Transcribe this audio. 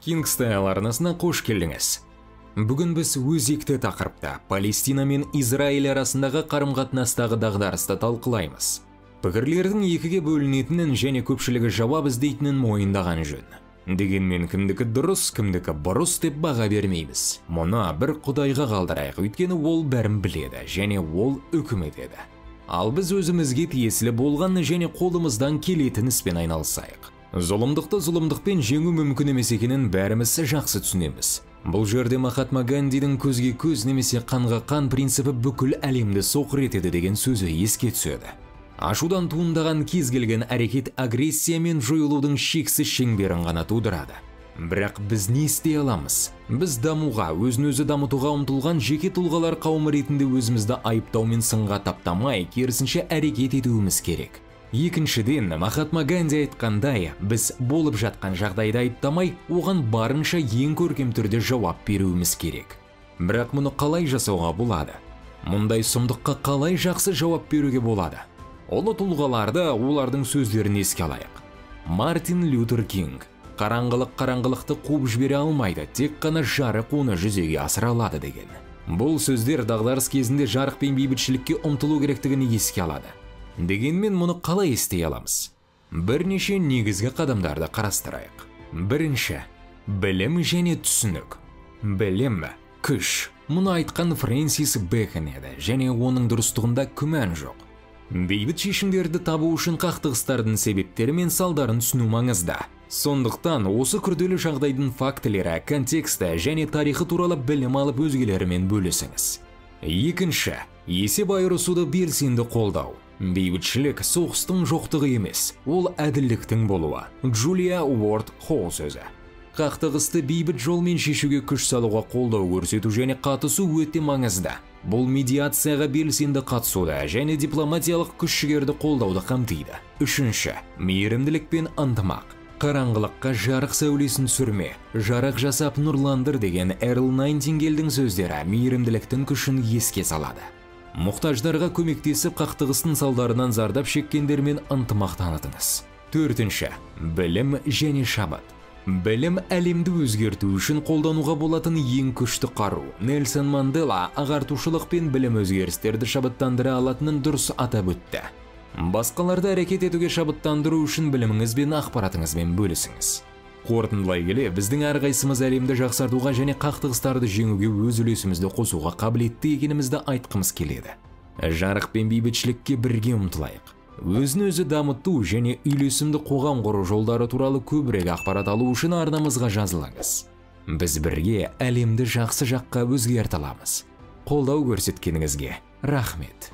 Кингстайл арнасына қош келдіңіз. Бүгін біз өзекті тақырыпта Палестина мен Израиль арасындағы қарым-қатынастағы дағдарысты талқылаймыз. Пікірлердің екіге бөлінетінін және көпшілігі жауап іздейтінін мойындаған жөн. Дегенмен кімдікі дұрыс, кімдікі бұрыс деп баға бермейміз. Мұны бір Құдайға қалдырайық, өйткені ол бәрін біледі және ол үкім етеді. Ал біз өзімізге тиесілі болған және қолымыздан келетін іспен айналысайық. Зұлымдықты зұлымдықпен жеңу мүмкін емес екенін бәріміз жақсы түсінеміз. Бұл жерде Махатма Гандидің көзге көз немесе қанға қан принципі бүкіл әлемді соқыр етеді деген сөзі еске түседі. Ашудан туындаған кез келген әрекет агрессия мен жойылудың шексіз шеңберін ғана тудырады. Бірақ біз не істей аламыз? Біз дамуға, өзін-өзі дамытуға ұмтылған жеке тұлғалар қауымы ретінде өзімізді айыптау мен сынға таптамай, керісінше әрекет етуіміз керек. Екіншіден, Махатма Ганди айтқандай, біз болып жатқан жағдайды айыптамай, оған барынша ең көркем түрде жауап беруіміз керек. Бірақ мұны қалай жасауға болады? Мұндай сұмдыққа қалай жақсы жауап беруге болады? Ұлы тұлғаларды, олардың сөздерін еске алайық. Мартин Лютер Кинг: қараңғылықты қуып жібере алмайды, тек қана жарық оны жүзеге асыра алады деген. Бұл сөздер дағдарыс кезінде жарық пен бейбітшілікке ұмтылу керектігін еске алады. Дегенмен мұны қалай істей аламыз? Бірнеше негізгі қадамдарды қарастырайық. Бірінші, білім және түсінік. Білім, күш. Мұны айтқан Фрэнсис Бэкон еді, және оның дұрыстығында күмән жоқ. Бейбіт шешімдерді табу үшін қақтығыстардың себептері мен салдарын түсіну маңызды. Сондықтан осы күрделі жағдайдың фактілері, контексті және тарихы туралы білім алып өзгелерімен бөлісіңіз. Екінші, есеп айырысуды белсенді қолдау. Бейбітшілік соғыстың жоқтығы емес, ол әділдіктің болуы. Джулия Уорд Холл сөзі. Қақтығысты бейбіт жолмен шешуге күш салуға қолдау көрсету және қатысу өте маңызды. Бұл медиацияға белсенді қатысуды және дипломатиялық күш-жігерді қолдауды қамтиды. Үшінші, мейірімділік пен ынтымақ. Қараңғылыққа жарық сәулесін сүрме, жарық жасап нұрландыр деген Эрл Найтингейлдің сөздері мейірімділіктің күшін еске салады. Мұқтаждарға көмектесіп, қақтығыстың салдарынан зардап шеккендермен ынтымақ танытыңыз. Төртінші, білім және шабыт. Білім әлемді өзгерту үшін қолдануға болатын ең күшті қару. Нельсон Мандела ағартушылық пен білім өзгерістерді шабыттандыра алатынын дұрыс атап өтті. Басқаларды әрекет етуге шабыттандыру үшін біліміңіз бен ақпаратыңызбен бөлісіңіз. Қорытындылай келе, біздің әрқайсымыз әлемді жақсартуға және қақтығыстарды жеңуге өз үлесімізді қосуға қабілетті екенімізді айтқымыз келеді. Жарық пен бейбітшілікке бірге ұмтылайық. Өзін-өзі дамыту және үйлесімді қоғам құру жолдары туралы көбірек ақпарат алу үшін арнамызға жазылыңыз. Біз бірге әлемді жақсы жаққа өзгерте аламыз. Қолдау көрсеткеніңізге рахмет.